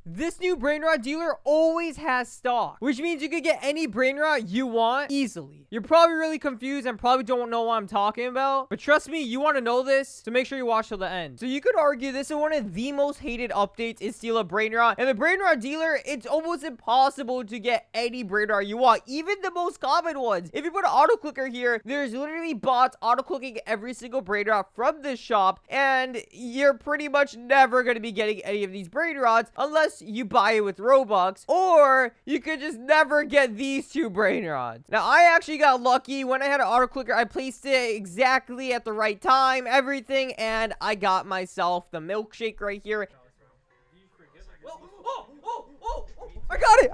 This new Brainrot dealer always has stock, which means you could get any Brainrot you want easily. You're probably really confused and probably don't know what I'm talking about, but trust me, you want to know this, so make sure you watch till the end. So you could argue this is one of the most hated updates is steal a Brainrot, and the Brainrot dealer, it's almost impossible to get any Brainrot you want, even the most common ones. If you put an auto clicker here, there's literally bots auto clicking every single Brainrot from this shop, and you're pretty much never going to be getting any of these Brainrots unless you buy it with Robux, or you could just never get these two Brainrots. Now, I actually got lucky. When I had an auto clicker, I placed it exactly at the right time, everything, and I got myself the milkshake right here. I got it.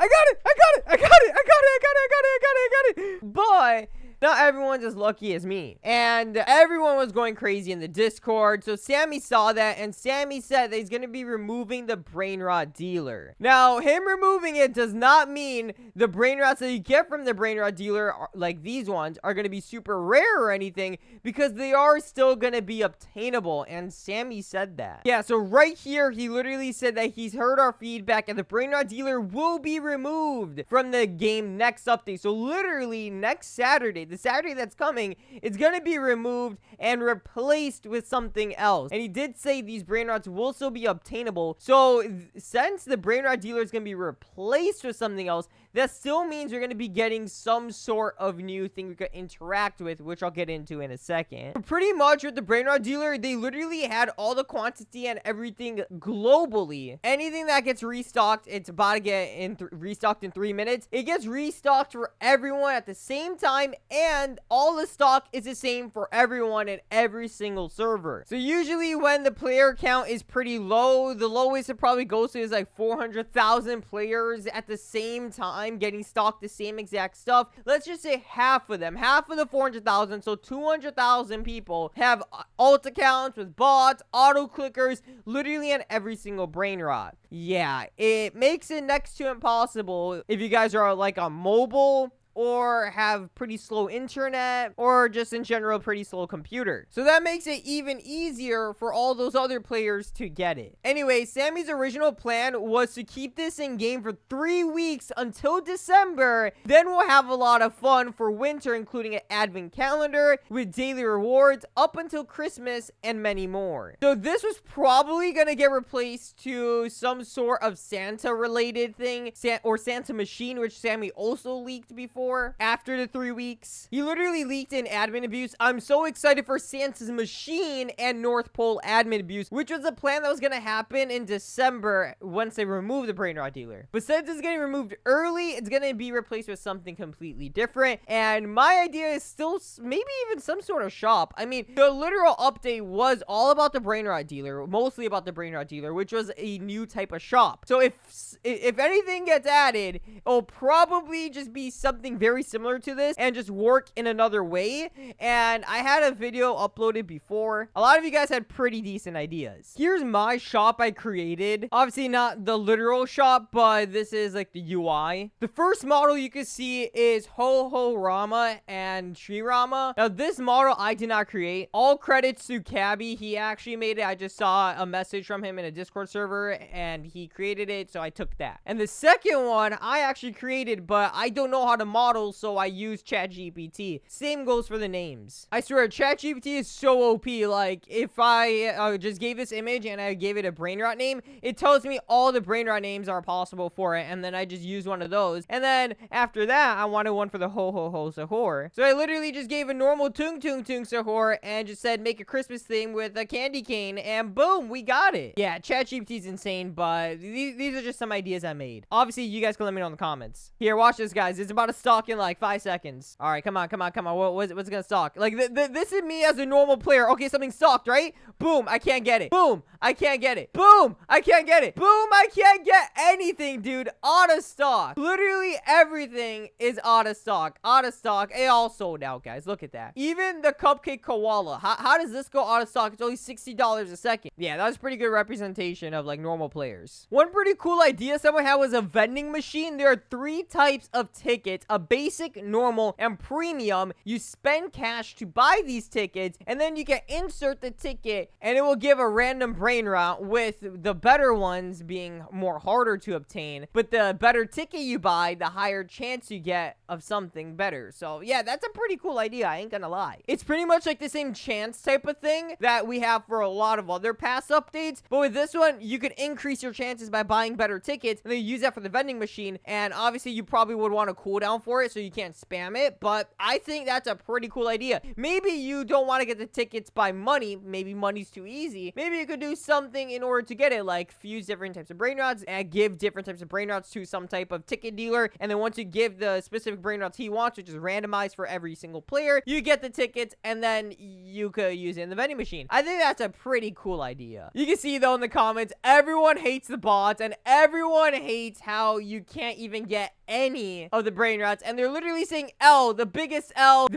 But not everyone's as lucky as me. And everyone was going crazy in the Discord. So Sammy saw that, and Sammy said that he's going to be removing the Brainrot dealer. Now, him removing it does not mean the Brainrots that you get from the Brainrot dealer, like these ones, are going to be super rare or anything, because they are still going to be obtainable. And Sammy said that. Yeah, so right here, he literally said that he's heard our feedback, and the Brainrot dealer will be removed from the game next update. So literally next Saturday, the Saturday that's coming, it's going to be removed and replaced with something else. And he did say these Brainrots will still be obtainable. So since the Brainrot dealer is going to be replaced with something else, that still means you're going to be getting some sort of new thing we could interact with, which I'll get into in a second. But pretty much with the Brainrot dealer, they literally had all the quantity and everything globally. Anything that gets restocked, it's about to get restocked in 3 minutes. It gets restocked for everyone at the same time, and all the stock is the same for everyone in every single server. So usually when the player count is pretty low, the lowest it probably goes to is like 400,000 players at the same time getting stocked the same exact stuff. Let's just say half of them, half of the 400,000, so 200,000 people have alt accounts with bots, auto clickers, literally on every single Brainrot. Yeah, it makes it next to impossible if you guys are like on mobile, or have pretty slow internet, or just in general pretty slow computer. So that makes it even easier for all those other players to get it. Anyway, Sammy's original plan was to keep this in game for 3 weeks until December. Then we'll have a lot of fun for winter, including an advent calendar with daily rewards up until Christmas and many more. So this was probably gonna get replaced to some sort of Santa related thing, or Santa machine, which Sammy also leaked before. After the 3 weeks, he literally leaked in admin abuse. I'm so excited for Santa's machine and North Pole admin abuse, which was a plan that was gonna happen in December once they remove the Brainrot dealer. But since it's getting removed early, it's gonna be replaced with something completely different. And my idea is still maybe even some sort of shop. I mean, the literal update was all about the Brainrot dealer, mostly about the Brainrot dealer, which was a new type of shop. So if anything gets added, it'll probably just be something very similar to this and just work in another way. And I had a video uploaded before. A lot of you guys had pretty decent ideas. Here's my shop I created. Obviously not the literal shop, but this is like the UI. The first model you can see is Ho Ho Rama and Tree Rama. Now this model I did not create. All credits to Cabby. He actually made it. I just saw a message from him in a Discord server and he created it, so I took that. And the second one I actually created, but I don't know how to model, so I use ChatGPT. Same goes for the names. I swear, ChatGPT is so OP. Like, if I just gave this image and I gave it a Brainrot name, it tells me all the Brainrot names are possible for it, and then I just use one of those. And then after that, I wanted one for the Ho Ho Ho Sahur. So I literally just gave a normal Tung Tung Tung Sahur and just said make a Christmas theme with a candy cane, and boom, we got it. Yeah, ChatGPT is insane, but these are just some ideas I made. Obviously, you guys can let me know in the comments. Here, watch this, guys. It's about to stock in like 5 seconds. All right, come on. What's it gonna stock? Like, this is me as a normal player. Okay, something stocked, right? Boom, I can't get it. Boom, I can't get it. Boom, I can't get it. Boom, I can't get anything, dude. Out of stock. Literally everything is out of stock. Out of stock. It all sold out, guys. Look at that. Even the cupcake koala. How does this go out of stock? It's only $60 a second. Yeah, that's pretty good representation of like normal players. One pretty cool idea someone had was a vending machine. There are 3 types of tickets: a basic, normal, and premium. You spend cash to buy these tickets, and then you can insert the ticket, and it will give a random brain rot, with the better ones being more harder to obtain. But the better ticket you buy, the higher chance you get of something better. So yeah, that's a pretty cool idea, I ain't gonna lie. It's pretty much like the same chance type of thing that we have for a lot of other past updates, but with this one, you could increase your chances by buying better tickets, and then use that for the vending machine. And obviously you probably would want a cooldown for it, so you can't spam it, but I think that's a pretty cool idea. Maybe you don't want to get the tickets by money, maybe money's too easy. Maybe you could do something in order to get it, like fuse different types of brain rots and give different types of brain rots to some type of ticket dealer, and then once you give the specific brain rots he wants, which is randomized for every single player, you get the tickets, and then you could use it in the vending machine. I think that's a pretty cool idea. You can see though in the comments, everyone hates the bots, and everyone hates how you can't even get any of the brain rots, and they're literally saying L, the biggest L,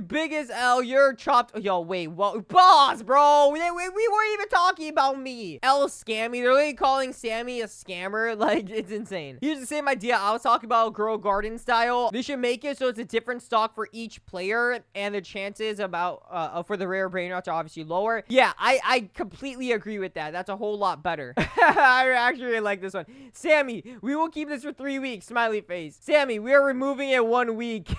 you're chopped. Yo, wait, what? Boss, bro, we weren't even talking about me. L scammy, they're literally calling Sammy a scammer. Like, it's insane. Here's the same idea I was talking about, Grow Garden style. They should make it so it's a different stock for each player, and the chances about for the rare brain rots are obviously lower. Yeah, I completely agree with that. That's a whole lot better. I actually really like this one. Sammy, we will keep this for 3 weeks, smiley face. Sammy, we are removing it 1 week.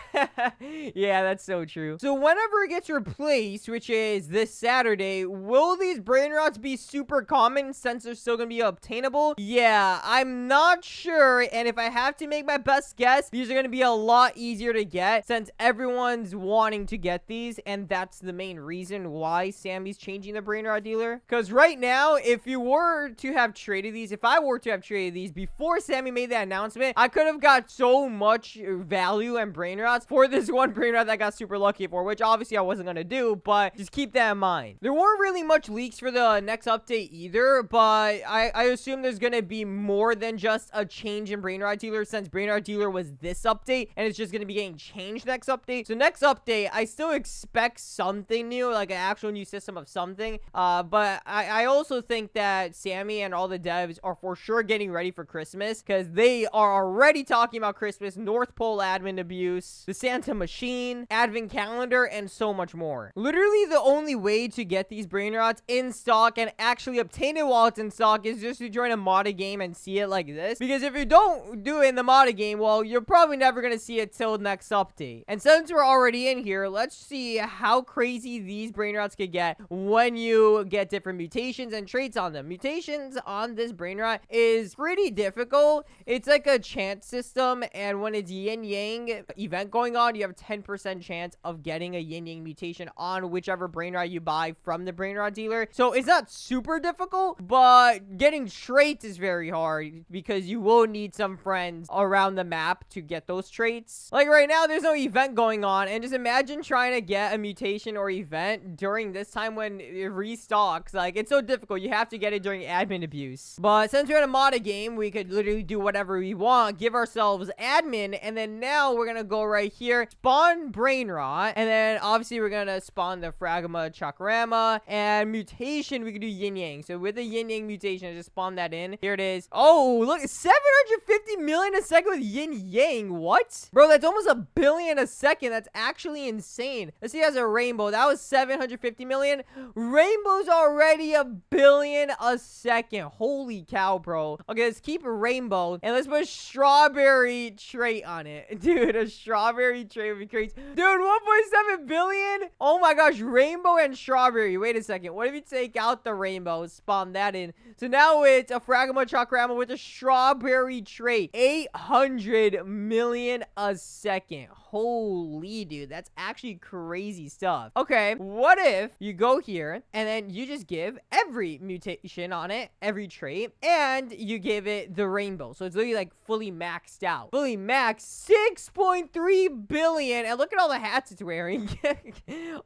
Yeah, that's so true. So whenever it gets replaced, which is this Saturday, will these brain rots be super common since they're still gonna be obtainable? Yeah, I'm not sure, and if I have to make my best guess, these are gonna be a lot easier to get since everyone's wanting to get these, and that's the main reason why Sammy's changing the brain rot dealer. Because right now, if you were to have traded these, if I were to have traded these before Sammy made that announcement, I could have got so much value and brain rots for this one brain rot that I got super lucky for, which obviously I wasn't gonna do, but just keep that in mind. There weren't really much leaks for the next update either, but I assume there's gonna be more than just a change in brain rot dealer, since brain rot dealer was this update, and it's just gonna be getting changed next update. So next update, I still expect something new, like an actual new system of something, but I also think that Sammy and all the devs are for sure getting ready for Christmas, because they are already talking about Christmas, North Pole admin abuse, the Santa machine, advent calendar, and so much more. Literally the only way to get these brain rots in stock and actually obtain it while it's in stock is just to join a modded game and see it like this, because if you don't do it in the modded game, well, you're probably never gonna see it till next update. And since we're already in here, let's see how crazy these brain rots could get when you get different mutations and traits on them. Mutations on this brain rot is pretty difficult. It's like a chance system, and when it's yin yang event going on, you have a 10% chance of getting a yin yang mutation on whichever brain rot you buy from the brain rot dealer. So it's not super difficult, but getting traits is very hard because you will need some friends around the map to get those traits. Like right now, there's no event going on, and just imagine trying to get a mutation or event during this time when it restocks. Like, it's so difficult. You have to get it during admin abuse. But since we're in a modded game, we could literally do whatever we want, give ourselves admin, and then now we're gonna go right here, spawn brain rot, and then obviously we're gonna spawn the Fragma Chakrama, and mutation we can do yin yang. So with the yin yang mutation, I just spawn that in. Here it is. Oh, look, 750 million a second with yin yang. What, bro? That's almost a billion a second. That's actually insane. Let's see, as a rainbow, that was 750 million. Rainbow's already a billion a second. Holy cow, bro. Okay, let's keep a rainbow, and let's put a strawberry trait on it. Dude, a strawberry trait would be crazy. Dude, 1.7 billion. Oh my gosh, rainbow and strawberry. Wait a second. What if you take out the rainbow, spawn that in? So now it's a Fragma Chakrama with a strawberry trait. 800 million a second. Holy dude, that's actually crazy stuff. Okay, what if you go here and then you just give every mutation on it, every trait, and you give it the rainbow, so it's literally like fully maxed out. Fully maxed, 6.3 billion, and look at all the hats it's wearing.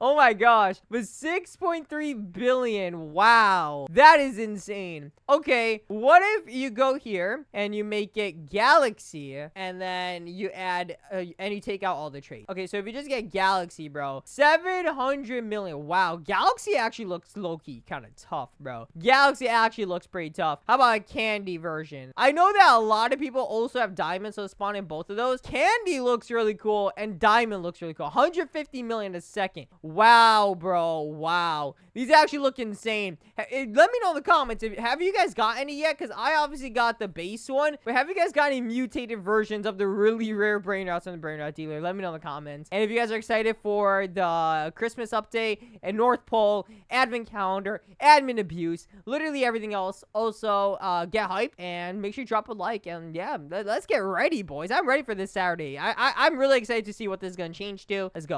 Oh my gosh, but 6.3 billion. Wow, that is insane. Okay, what if you go here and you make it galaxy, and then you add and you take out all the traits. Okay, so if you just get galaxy, bro, 700 million. Wow, galaxy actually looks low-key kind of tough, bro. Galaxy actually looks pretty tough. How about a candy version? I know that a lot of people also have diamonds, so spawn in both of those. Candy looks really cool, and Diamond looks really cool. 150 million a second. Wow, bro. Wow. These actually look insane. Let me know in the comments. Have you guys got any yet? Because I obviously got the base one. But have you guys got any mutated versions of the really rare Brainrots on the Brainrot dealer? Let me know in the comments. And if you guys are excited for the Christmas update and North Pole, Advent Calendar, admin abuse, literally everything else, also get hyped and make sure you drop a like. And yeah, let's get ready, boys. I'm ready for this Saturday. I'm really excited to see what this is going to change to. Let's go.